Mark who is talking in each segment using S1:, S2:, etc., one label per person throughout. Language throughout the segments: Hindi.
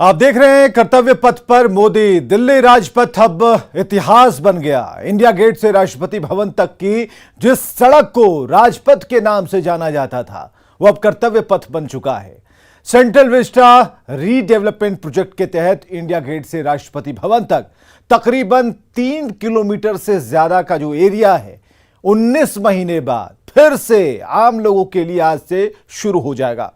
S1: आप देख रहे हैं कर्तव्य पथ पर मोदी। दिल्ली राजपथ अब इतिहास बन गया। इंडिया गेट से राष्ट्रपति भवन तक की जिस सड़क को राजपथ के नाम से जाना जाता था वो अब कर्तव्य पथ बन चुका है। सेंट्रल विस्टा रीडेवलपमेंट प्रोजेक्ट के तहत इंडिया गेट से राष्ट्रपति भवन तक तकरीबन 3 किलोमीटर से ज्यादा का जो एरिया है 19 महीने बाद फिर से आम लोगों के लिए आज से शुरू हो जाएगा।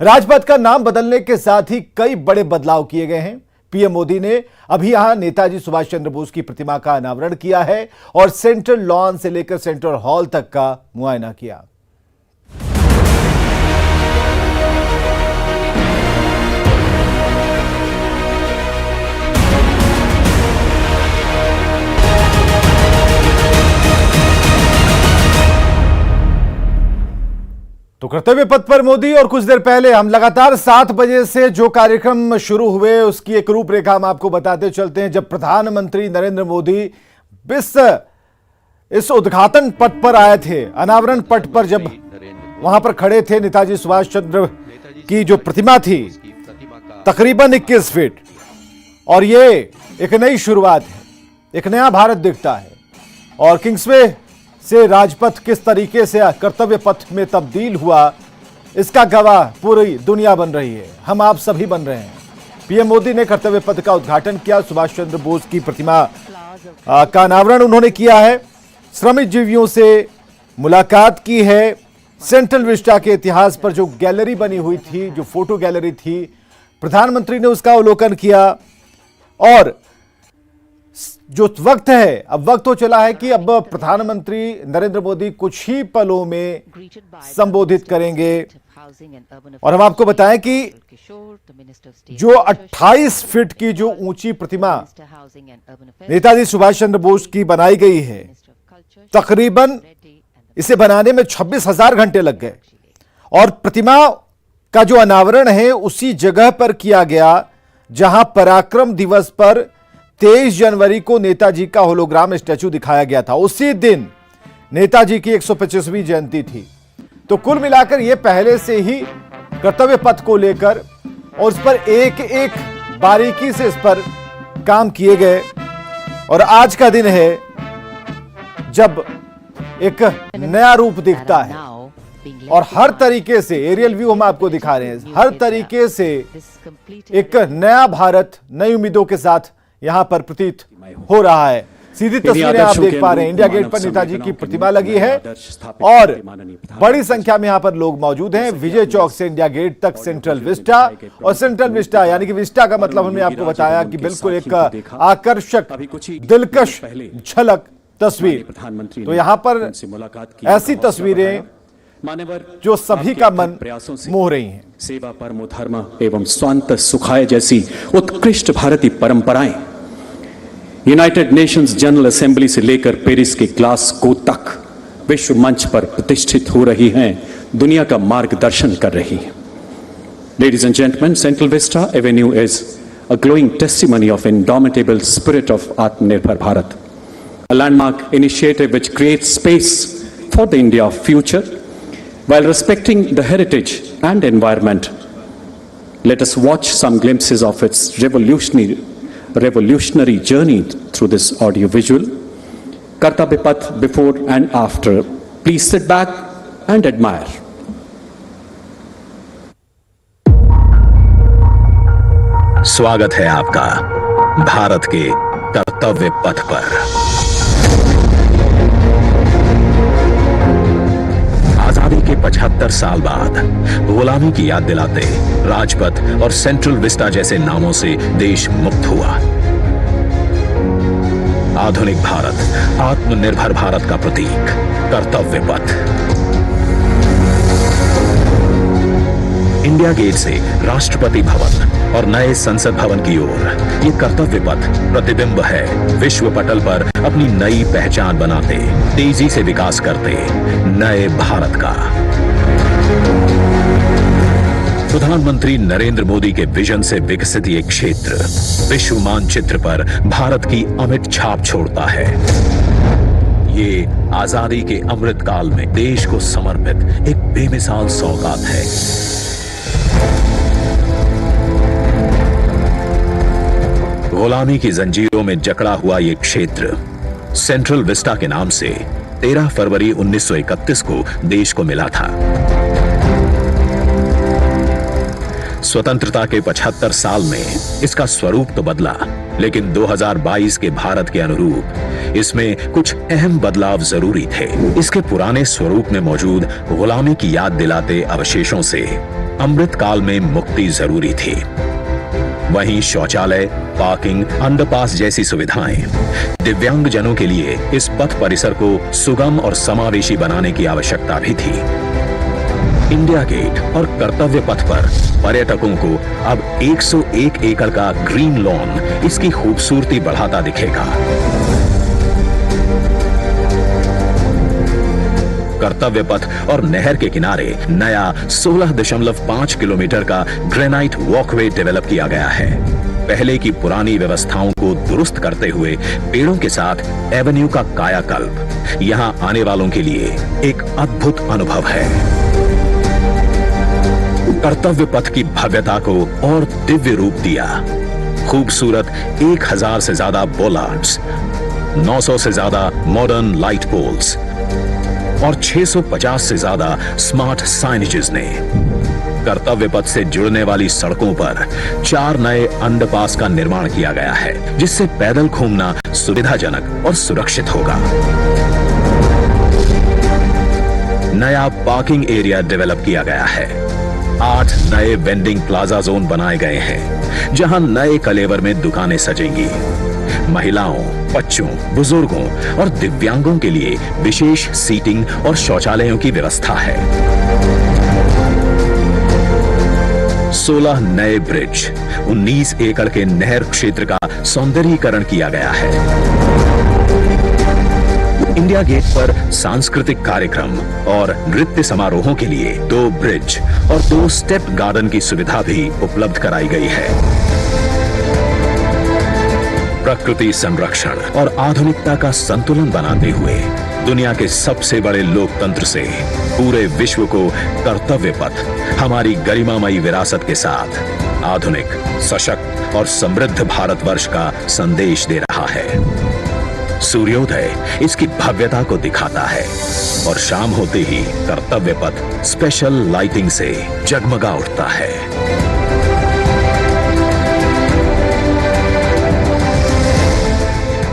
S1: राजपथ का नाम बदलने के साथ ही कई बड़े बदलाव किए गए हैं। पीएम मोदी ने अभी यहां नेताजी सुभाष चंद्र बोस की प्रतिमा का अनावरण किया है और सेंट्रल लॉन से लेकर सेंट्रल हॉल तक का मुआयना किया। तो कर्तव्य पथ पर मोदी और कुछ देर पहले हम लगातार 7 बजे से जो कार्यक्रम शुरू हुए उसकी एक रूपरेखा हम आपको बताते चलते हैं। जब प्रधानमंत्री नरेंद्र मोदी इस उद्घाटन पथ पर आए थे, अनावरण पथ पर जब वहां पर खड़े थे, नेताजी सुभाष चंद्र की जो प्रतिमा थी तकरीबन 21 फीट, और ये एक नई शुरुआत है, एक नया भारत दिखता है। और किंग्सवे से राजपथ किस तरीके से कर्तव्य पथ में तब्दील हुआ इसका गवाह पूरी दुनिया बन रही है, हम आप सभी बन रहे हैं। पीएम मोदी ने कर्तव्य पथ का उद्घाटन किया, सुभाष चंद्र बोस की प्रतिमा का अनावरण उन्होंने किया है, श्रमजीवियों से मुलाकात की है, सेंट्रल विस्टा के इतिहास पर जो गैलरी बनी हुई थी, जो फोटो गैलरी थी, प्रधानमंत्री ने उसका अवलोकन किया। और जो वक्त है, अब वक्त तो चला है कि अब प्रधानमंत्री नरेंद्र मोदी कुछ ही पलों में संबोधित करेंगे। और हम आपको बताएं कि जो 28 फीट की जो ऊंची प्रतिमा नेताजी सुभाष चंद्र बोस की बनाई गई है, तकरीबन इसे बनाने में 26,000 घंटे लग गए। और प्रतिमा का जो अनावरण है उसी जगह पर किया गया जहां पराक्रम दिवस पर 23 जनवरी को नेताजी का होलोग्राम स्टैचू दिखाया गया था। उसी दिन नेताजी की 125वीं जयंती थी। तो कुल मिलाकर यह पहले से ही कर्तव्य पथ को लेकर और उस पर एक एक बारीकी से इस पर काम किए गए। और आज का दिन है जब एक नया रूप दिखता है और हर तरीके से एरियल व्यू हम आपको दिखा रहे हैं, हर तरीके से एक नया भारत नई उम्मीदों के साथ यहां पर प्रतीत हो रहा है। सीधी तस्वीरें आप देख पा रहे हैं, इंडिया गेट पर नेताजी की प्रतिमा लगी है और बड़ी संख्या में यहां पर लोग मौजूद हैं। विजय चौक से इंडिया गेट तक सेंट्रल विस्टा, और सेंट्रल विस्टा यानी कि विस्टा का मतलब हमने आपको बताया कि बिल्कुल एक आकर्षक दिलकश झलक तस्वीर। तो यहां पर ऐसी तस्वीरें जो सभी का मन मोह रही हैं।
S2: सेवा परमो धर्म एवं स्वांत सुखाय जैसी उत्कृष्ट भारतीय परंपराएं यूनाइटेड नेशंस जनरल असेंबली से लेकर पेरिस के ग्लासगो तक विश्व मंच पर प्रतिष्ठित हो रही हैं, दुनिया का मार्गदर्शन कर रही हैं। Ladies and gentleman, central Vista Avenue is a glowing testimony of indomitable spirit of आत्मनिर्भर Bharat, a landmark initiative which creates space for the India of future while respecting the heritage and environment. Let us watch some glimpses of its revolutionary journey through this audio visual. Kartavya Path before and after. Please sit back and admire.
S3: स्वागत है आपका भारत के कर्तव्य पथ पर। आजादी के 75 साल बाद गुलामी की याद दिलाते राजपथ और सेंट्रल विस्टा जैसे नामों से देश मुक्त हुआ। आधुनिक भारत, आत्मनिर्भर भारत का प्रतीक कर्तव्य पथ। इंडिया गेट से राष्ट्रपति भवन और नए संसद भवन की ओर ये कर्तव्य पथ प्रतिबिंब है विश्व पटल पर अपनी नई पहचान बनाते, तेजी से विकास करते नए भारत का। प्रधानमंत्री नरेंद्र मोदी के विजन से विकसित ये क्षेत्र विश्व मानचित्र पर भारत की अमिट छाप छोड़ता है। ये आजादी के अमृत काल में देश को समर्पित एक बेमिसाल सौगात है। गुलामी की जंजीरों में जकड़ा हुआ ये क्षेत्र सेंट्रल विस्टा के नाम से 13 फरवरी 1931 को देश को मिला था। स्वतंत्रता के 75 साल में इसका स्वरूप तो बदला, लेकिन 2022 के भारत के अनुरूप इसमें कुछ अहम बदलाव जरूरी थे। इसके पुराने स्वरूप में मौजूद गुलामी की याद दिलाते अवशेषों से अमृत काल में मुक्ति जरूरी थी। वहीं शौचालय, पार्किंग, अंडरपास जैसी सुविधाएं, दिव्यांग जनों के लिए इस पथ परिसर को सुगम और समावेशी बनाने की आवश्यकता भी थी। इंडिया गेट और कर्तव्य पथ पर पर्यटकों को अब 101 एकड़ का ग्रीन लॉन इसकी खूबसूरती बढ़ाता दिखेगा। कर्तव्य पथ और नहर के किनारे नया 16.5 किलोमीटर का ग्रेनाइट वॉकवे डेवलप किया गया है। पहले की पुरानी व्यवस्थाओं को दुरुस्त करते हुए पेड़ों के साथ एवेन्यू का कायाकल्प यहां आने वालों के लिए एक अद्भुत अनुभव है। कर्तव्य पथ की भव्यता को और दिव्य रूप दिया। खूबसूरत 1000 से ज्यादा बोलार्ड्स, 900 से ज्यादा मॉडर्न लाइट पोल्स और 650 से ज्यादा स्मार्ट साइनेजेस ने कर्तव्य पथ से जुड़ने वाली सड़कों पर 4 नए अंडरपास का निर्माण किया गया है, जिससे पैदल घूमना सुविधाजनक और सुरक्षित होगा। नया पार्किंग एरिया डेवलप किया गया है। 8 नए वेंडिंग प्लाजा जोन बनाए गए हैं, जहां नए कलेवर में दुकानें सजेंगी। महिलाओं, बच्चों, बुजुर्गों और दिव्यांगों के लिए विशेष सीटिंग और शौचालयों की व्यवस्था है। 16 नए ब्रिज, 19 एकड़ के नहर क्षेत्र का सौंदर्यीकरण किया गया है। इंडिया गेट पर सांस्कृतिक कार्यक्रम और नृत्य समारोहों के लिए 2 ब्रिज और 2 स्टेप गार्डन की सुविधा भी उपलब्ध कराई गई है। प्रकृति संरक्षण और आधुनिकता का संतुलन बनाते हुए दुनिया के सबसे बड़े लोकतंत्र से पूरे विश्व को कर्तव्य पथ हमारी गरिमामयी विरासत के साथ आधुनिक, सशक्त और समृद्ध भारतवर्ष का संदेश दे रहा है। सूर्योदय इसकी भव्यता को दिखाता है और शाम होते ही कर्तव्य पथ स्पेशल लाइटिंग से जगमगा उठता है।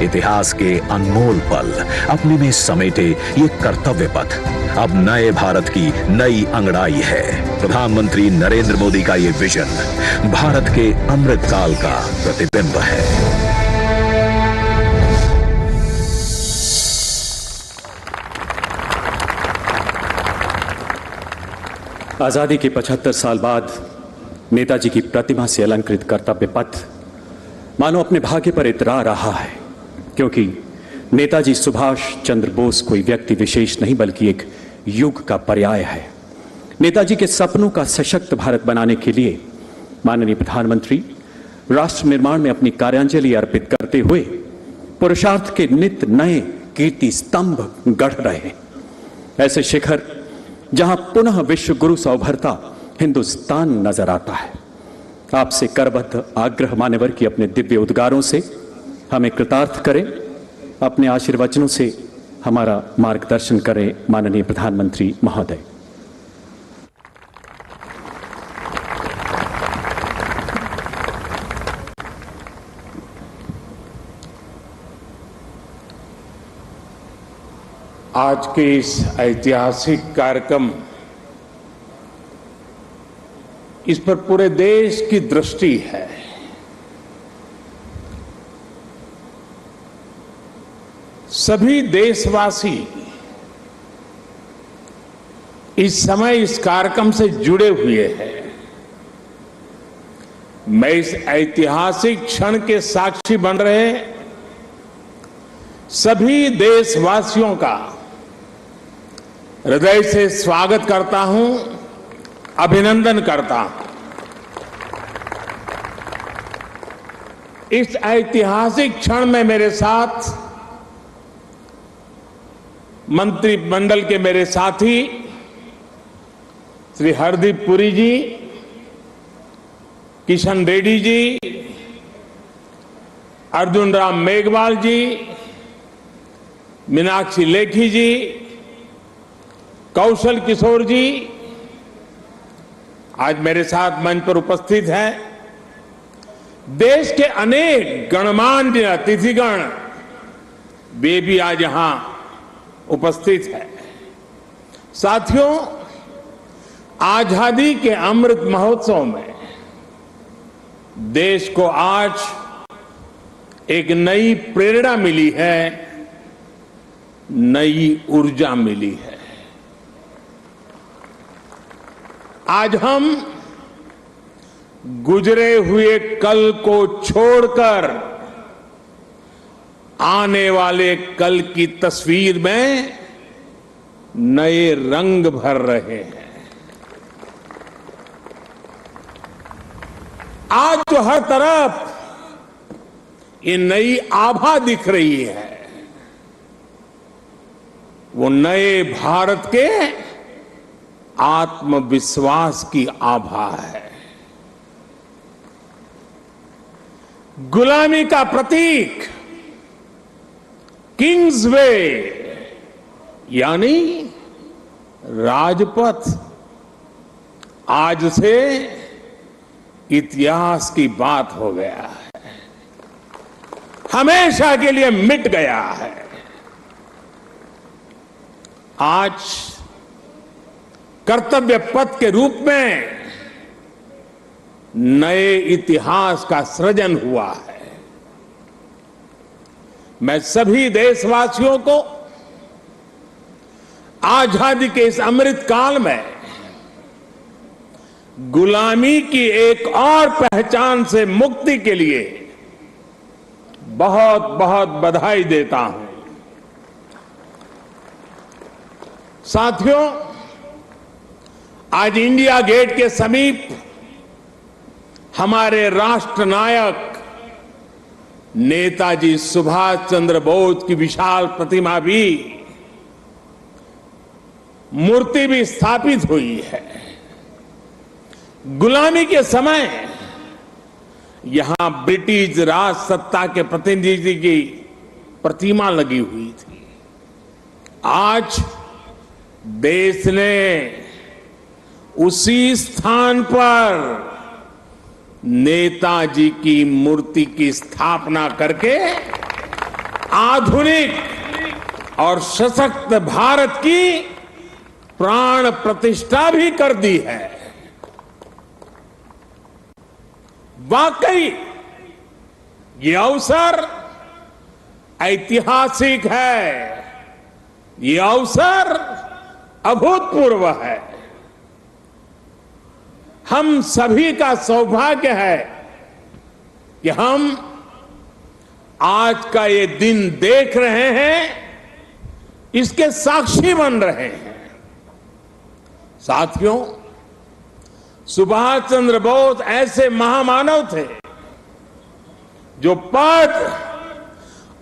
S3: इतिहास के अनमोल पल अपने में समेटे ये कर्तव्य पथ अब नए भारत की नई अंगड़ाई है। प्रधानमंत्री नरेंद्र मोदी का ये विजन भारत के अमृतकाल का प्रतिबिंब है।
S2: आजादी के 75 साल बाद नेताजी की प्रतिमा से अलंकृत कर्तव्य पथ मानो अपने भाग्य पर इतरा रहा है, क्योंकि नेताजी सुभाष चंद्र बोस कोई व्यक्ति विशेष नहीं बल्कि एक युग का पर्याय है। नेताजी के सपनों का सशक्त भारत बनाने के लिए माननीय प्रधानमंत्री राष्ट्र निर्माण में अपनी कार्यांजलि अर्पित करते हुए पुरुषार्थ के नित नए कीर्ति स्तंभ गढ़ रहे हैं। ऐसे शिखर जहां पुनः विश्व गुरु सा उभरता हिंदुस्तान नजर आता है। आपसे करबद्ध आग्रह मान्यवर की अपने दिव्य उद्गारों से हमें कृतार्थ करें, अपने आशीर्वचनों से हमारा मार्गदर्शन करें माननीय प्रधानमंत्री महोदय।
S4: आज के इस ऐतिहासिक कार्यक्रम, इस पर पूरे देश की दृष्टि है। सभी देशवासी इस समय इस कार्यक्रम से जुड़े हुए हैं। मैं इस ऐतिहासिक क्षण के साक्षी बन रहे सभी देशवासियों का हृदय से स्वागत करता हूं, अभिनंदन करता हूं। इस ऐतिहासिक क्षण में मेरे साथ मंत्रिमंडल के मेरे साथी श्री हरदीप पुरी जी, किशन रेड्डी जी, अर्जुन राम मेघवाल जी, मीनाक्षी लेखी जी, कौशल किशोर जी आज मेरे साथ मंच पर उपस्थित हैं। देश के अनेक गणमान्य अतिथिगण वे भी आज यहां उपस्थित हैं। साथियों, आजादी के अमृत महोत्सव में देश को आज एक नई प्रेरणा मिली है, नई ऊर्जा मिली है। आज हम गुजरे हुए कल को छोड़कर आने वाले कल की तस्वीर में नए रंग भर रहे हैं। आज तो हर तरफ ये नई आभा दिख रही है, वो नए भारत के आत्मविश्वास की आभा है। गुलामी का प्रतीक किंग्स वे यानी राजपथ आज से इतिहास की बात हो गया है, हमेशा के लिए मिट गया है। आज कर्तव्य पथ के रूप में नए इतिहास का सृजन हुआ है। मैं सभी देशवासियों को आजादी के इस अमृत काल में गुलामी की एक और पहचान से मुक्ति के लिए बहुत बहुत बधाई देता हूं। साथियों, आज इंडिया गेट के समीप हमारे राष्ट्र नायक नेताजी सुभाष चंद्र बोस की विशाल प्रतिमा भी, मूर्ति भी स्थापित हुई है। गुलामी के समय यहां ब्रिटिश राज सत्ता के प्रतिनिधि की प्रतिमा लगी हुई थी। आज देश ने उसी स्थान पर नेताजी की मूर्ति की स्थापना करके आधुनिक और सशक्त भारत की प्राण प्रतिष्ठा भी कर दी है। वाकई ये अवसर ऐतिहासिक है, ये अवसर अभूतपूर्व है। हम सभी का सौभाग्य है कि हम आज का ये दिन देख रहे हैं, इसके साक्षी बन रहे हैं। साथियों, सुभाष चंद्र बोस ऐसे महामानव थे जो पद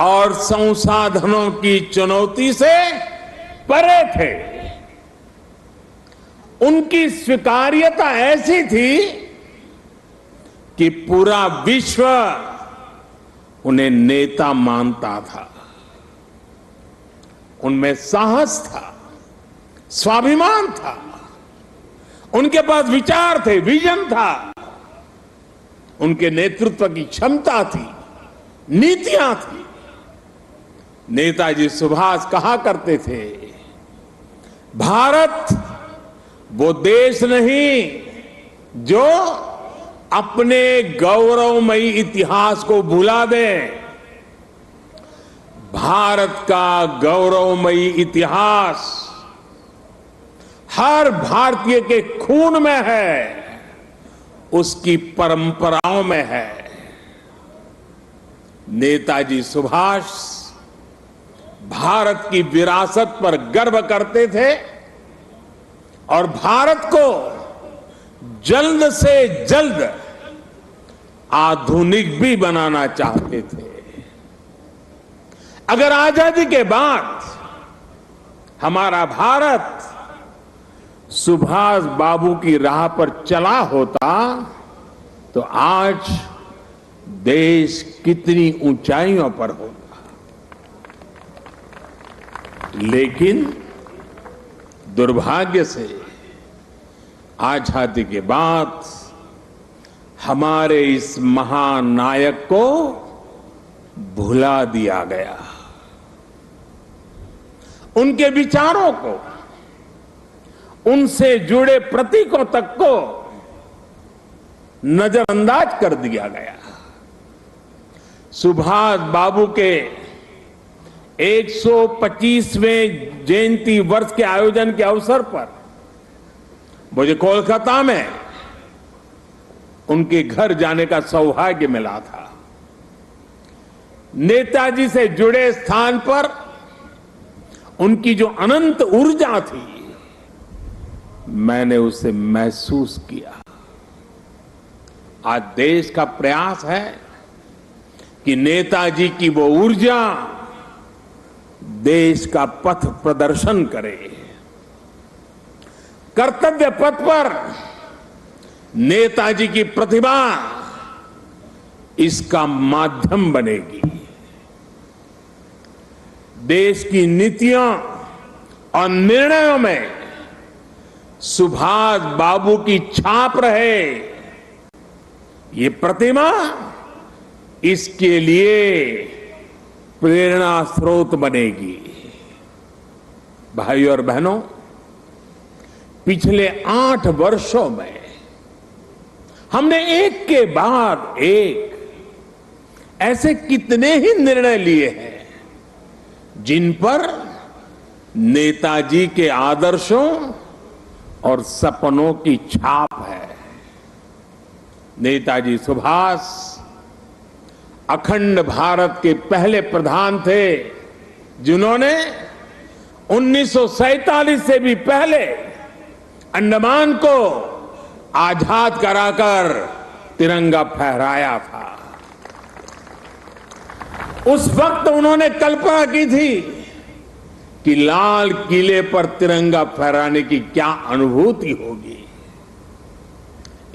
S4: और संसाधनों की चुनौती से परे थे। उनकी स्वीकार्यता ऐसी थी कि पूरा विश्व उन्हें नेता मानता था। उनमें साहस था, स्वाभिमान था, उनके पास विचार थे, विजन था, उनके नेतृत्व की क्षमता थी, नीतियां थी। नेताजी सुभाष कहा करते थे, भारत वो देश नहीं जो अपने गौरवमयी इतिहास को भुला दे। भारत का गौरवमयी इतिहास हर भारतीय के खून में है, उसकी परंपराओं में है। नेताजी सुभाष भारत की विरासत पर गर्व करते थे और भारत को जल्द से जल्द आधुनिक भी बनाना चाहते थे। अगर आजादी के बाद हमारा भारत सुभाष बाबू की राह पर चला होता तो आज देश कितनी ऊंचाइयों पर होगा। लेकिन दुर्भाग्य से आजादी के बाद हमारे इस महान नायक को भुला दिया गया। उनके विचारों को, उनसे जुड़े प्रतीकों तक को नजरअंदाज कर दिया गया। सुभाष बाबू के 125वें जयंती वर्ष के आयोजन के अवसर पर मुझे कोलकाता में उनके घर जाने का सौभाग्य मिला था। नेताजी से जुड़े स्थान पर उनकी जो अनंत ऊर्जा थी, मैंने उसे महसूस किया। आज देश का प्रयास है कि नेताजी की वो ऊर्जा देश का पथ प्रदर्शन करे। कर्तव्य पथ पर नेताजी की प्रतिभा इसका माध्यम बनेगी। देश की नीतियों और निर्णयों में सुभाष बाबू की छाप रहे, ये प्रतिमा इसके लिए प्रेरणा स्रोत बनेगी। भाइयों और बहनों, पिछले 8 वर्षों में हमने एक के बाद एक ऐसे कितने ही निर्णय लिए हैं जिन पर नेताजी के आदर्शों और सपनों की छाप है। नेताजी सुभाष अखंड भारत के पहले प्रधान थे जिन्होंने 1947 से भी पहले अंडमान को आजाद कराकर तिरंगा फहराया था। उस वक्त उन्होंने कल्पना की थी कि लाल किले पर तिरंगा फहराने की क्या अनुभूति होगी।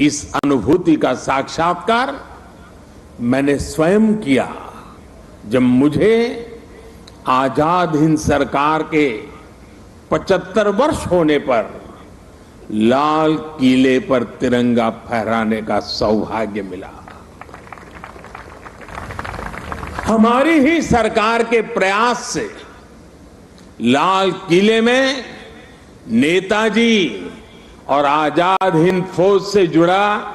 S4: इस अनुभूति का साक्षात्कार मैंने स्वयं किया जब मुझे आजाद हिंद सरकार के 75 वर्ष होने पर लाल किले पर तिरंगा फहराने का सौभाग्य मिला। हमारी ही सरकार के प्रयास से लाल किले में नेताजी और आजाद हिंद फौज से जुड़ा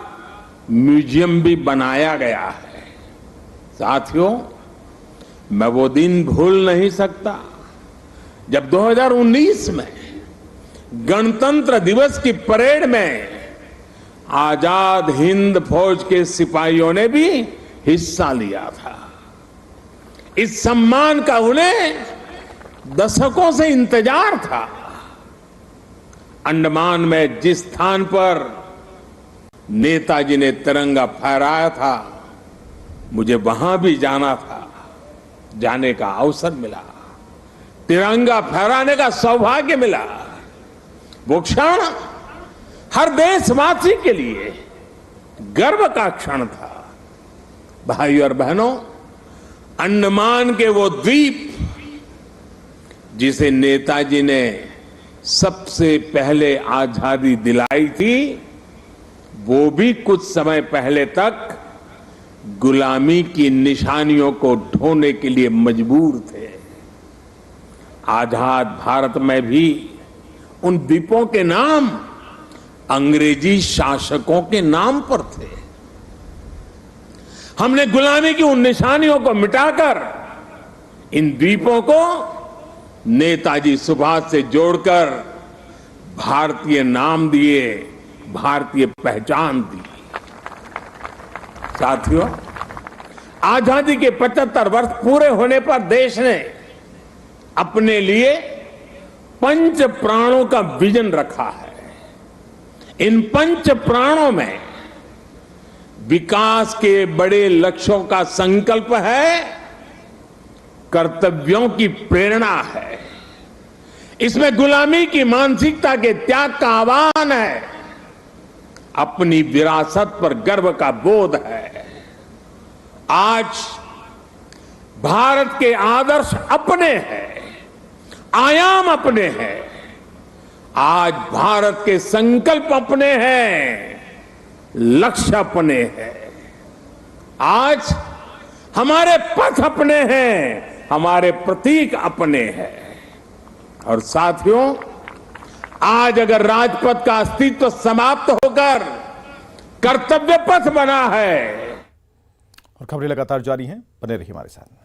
S4: म्यूजियम भी बनाया गया है। साथियों, मैं वो दिन भूल नहीं सकता जब 2019 में गणतंत्र दिवस की परेड में आजाद हिंद फौज के सिपाहियों ने भी हिस्सा लिया था। इस सम्मान का उन्हें दशकों से इंतजार था। अंडमान में जिस स्थान पर नेताजी ने तिरंगा फहराया था, मुझे वहां भी जाना था। जाने का अवसर मिला, तिरंगा फहराने का सौभाग्य मिला। वो क्षण हर देशवासी के लिए गर्व का क्षण था। भाइयों और बहनों, अंडमान के वो द्वीप जिसे नेताजी ने सबसे पहले आजादी दिलाई थी, वो भी कुछ समय पहले तक गुलामी की निशानियों को ढोने के लिए मजबूर थे। आजाद भारत में भी उन द्वीपों के नाम अंग्रेजी शासकों के नाम पर थे। हमने गुलामी की उन निशानियों को मिटाकर इन द्वीपों को नेताजी सुभाष से जोड़कर भारतीय नाम दिए, भारतीय पहचान दी। साथियों, आजादी के 75 वर्ष पूरे होने पर देश ने अपने लिए 5 प्राणों का विजन रखा है। इन 5 प्राणों में विकास के बड़े लक्ष्यों का संकल्प है, कर्तव्यों की प्रेरणा है। इसमें गुलामी की मानसिकता के त्याग का आह्वान है, अपनी विरासत पर गर्व का बोध है। आज भारत के आदर्श अपने हैं, आयाम अपने हैं। आज भारत के संकल्प अपने हैं, लक्ष्य अपने हैं। आज हमारे पथ अपने हैं, हमारे प्रतीक अपने हैं। और साथियों, आज अगर राजपथ का अस्तित्व समाप्त होकर कर्तव्य पथ बना है।
S1: और खबरें लगातार जारी हैं, बने रहिए हमारे साथ।